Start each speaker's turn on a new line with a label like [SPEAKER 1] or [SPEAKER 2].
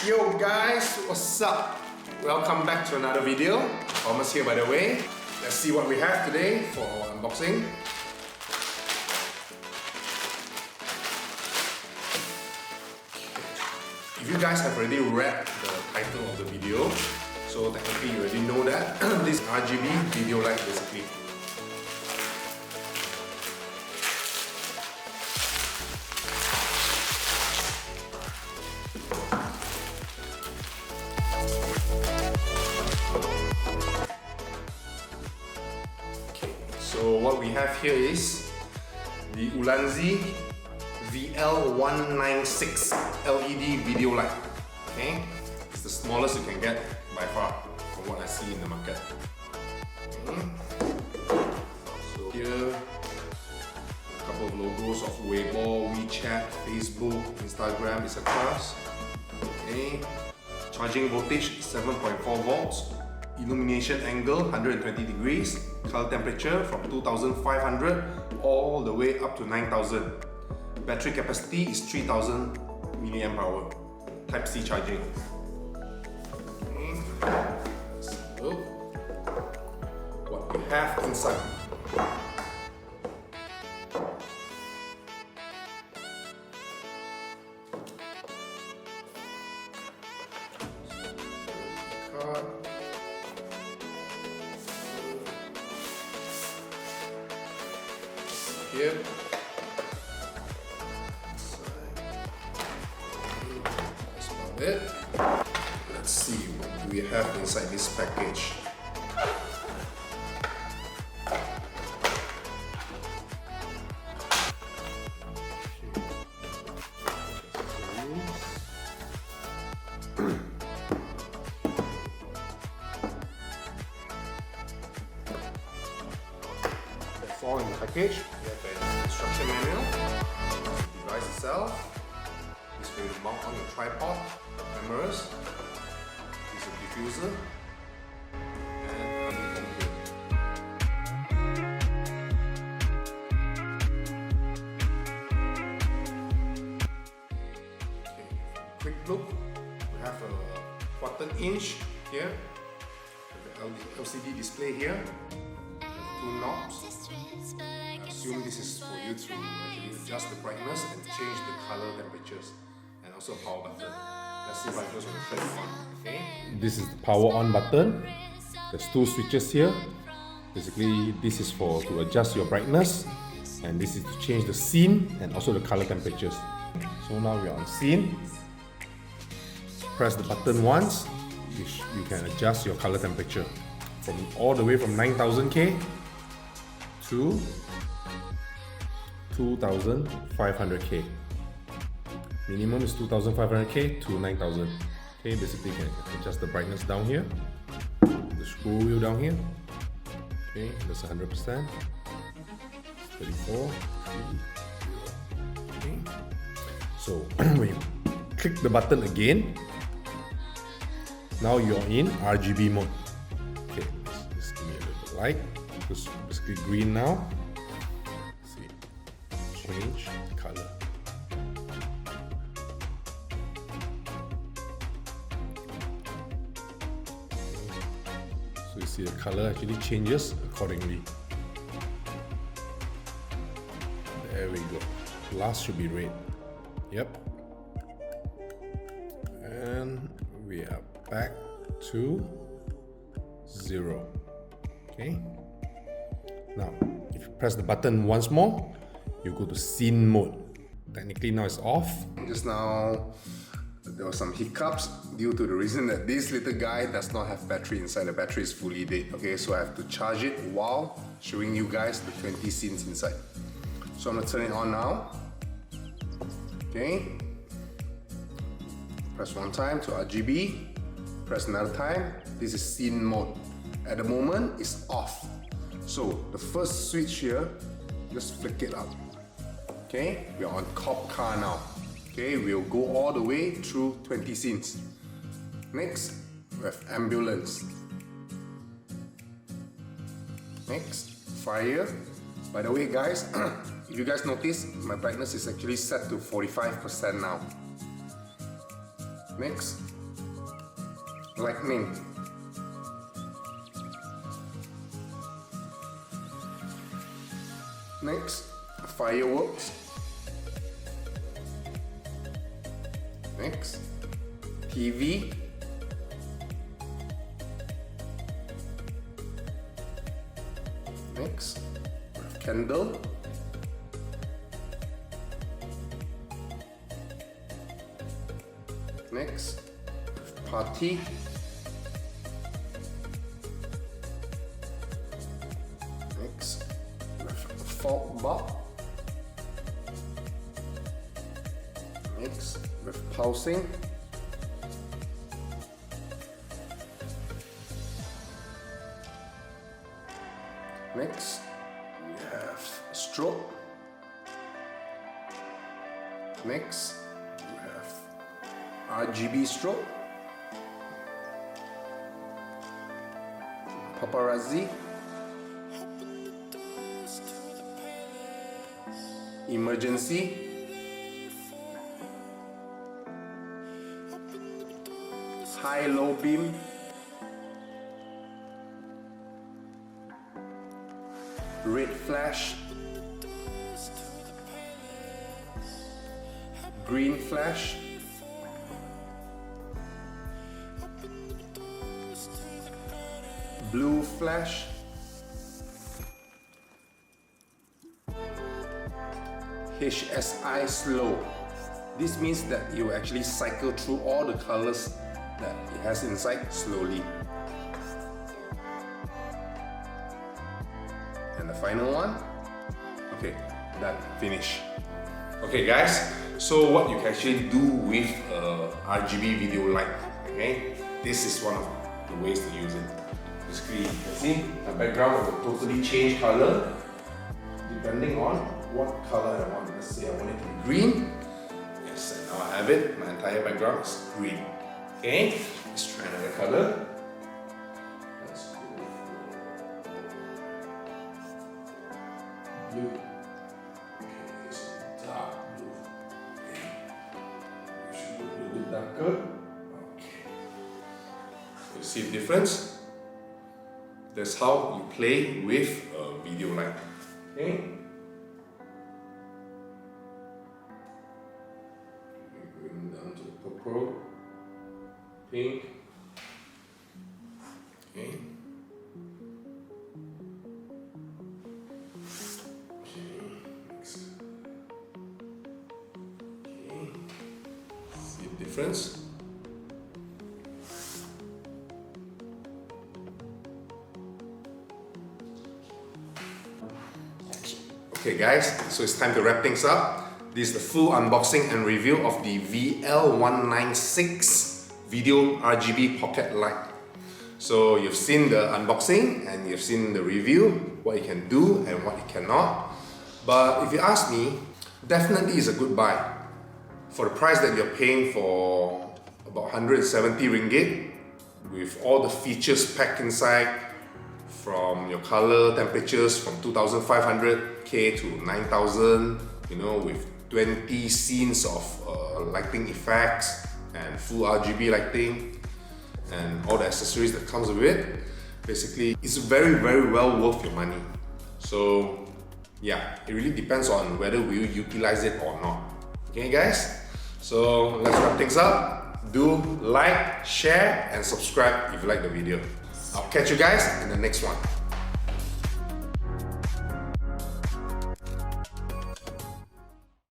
[SPEAKER 1] Yo guys, what's up? Welcome back to another video. Thomas here by the way. Let's see what we have today for our unboxing. If you guys have already read the title of the video, so technically you already know that this RGB video light basically. So what we have here is the Ulanzi VIJIM V196 LED video light. Okay, it's the smallest you can get by far from what I see in the market. Okay. So here, a couple of logos of Weibo, WeChat, Facebook, Instagram, etc. Okay, charging voltage 7.4 volts. Illumination angle 120 degrees, color temperature from 2500 all the way up to 9000. Battery capacity is 3000 milliamp hour. Type C charging. Okay. So, what we have inside. Card. Here. That's about it. Let's see what do we have inside this package. That's all in the package. We have an instruction manual, the device itself, this way to mount on your tripod, cameras, this is a diffuser, and everything here. Okay, quick look, we have a 1/4" here, the LCD display here, 2 knobs. I assume this is for you to actually adjust the brightness and change the color temperatures, and also a power button. Let's see if I goes on the third one. Okay. This is the power on button. There's 2 switches here. Basically, this is to adjust your brightness, and this is to change the scene and also the color temperatures. So now we are on scene. Press the button once, you can adjust your color temperature from all the way from 9000K to 2500K. Minimum is 2500K to 9000. Okay, basically you can adjust the brightness down here, the screw wheel down here. Okay, that's 100%. 34. Okay. So when you click the button again, now you're in RGB mode. Okay, just give me a little bit of light. It's basically green now. See, change the color. So you see the color actually changes accordingly. There we go. Last should be red. Yep. And we are back to 0. Okay. Now, if you press the button once more, you go to scene mode. Technically now it's off. Just now, there were some hiccups due to the reason that this little guy does not have battery inside. The battery is fully dead. Okay, so I have to charge it while showing you guys the 20 scenes inside. So I'm gonna turn it on now. Okay. Press one time to RGB. Press another time. This is scene mode. At the moment, it's off. So the first switch here, just flick it up. Okay, we are on cop car now. Okay, we'll go all the way through 20 scenes. Next, we have ambulance. Next, fire. By the way guys, if you guys notice, my brightness is actually set to 45% now. Next, lightning. Next, fireworks. Next, TV. Next, candle. Next, party. Next, folk bar. Next, with pulsing. Next, we have strobe. Next, we have RGB strobe. Paparazzi. Emergency. High-low beam. Red flash. Green flash. Blue flash. HSI slow. This means that you actually cycle through all the colors that it has inside slowly. And the final one. Okay, done, finish. Okay guys, so what you can actually do with RGB video light, okay? This is one of the ways to use it. Basically, you can see the background will totally change color depending on what color I want. Let's say I want it to be green. Yes, and now I have it. My entire background is green. Okay, let's try another color. Let's go for blue. Okay, it's dark blue. Okay, it should look a little bit darker. Okay, you see the difference? That's how you play with video light. Okay. Going down to purple, pink. Okay. Next. Okay. See the difference? Okay guys, so it's time to wrap things up. This is the full unboxing and review of the VL196 Video RGB Pocket Light. So you've seen the unboxing and you've seen the review, what you can do and what you cannot. But if you ask me, definitely is a good buy. For the price that you're paying for about 170 ringgit, with all the features packed inside, from your color temperatures from 2500K to 9000, you know, with 20 scenes of lighting effects and full RGB lighting and all the accessories that comes with it. Basically, it's very, very well worth your money. So yeah, it really depends on whether you utilize it or not. Okay guys, so let's wrap things up. Do like, share and subscribe if you like the video. I'll catch you guys in the next one.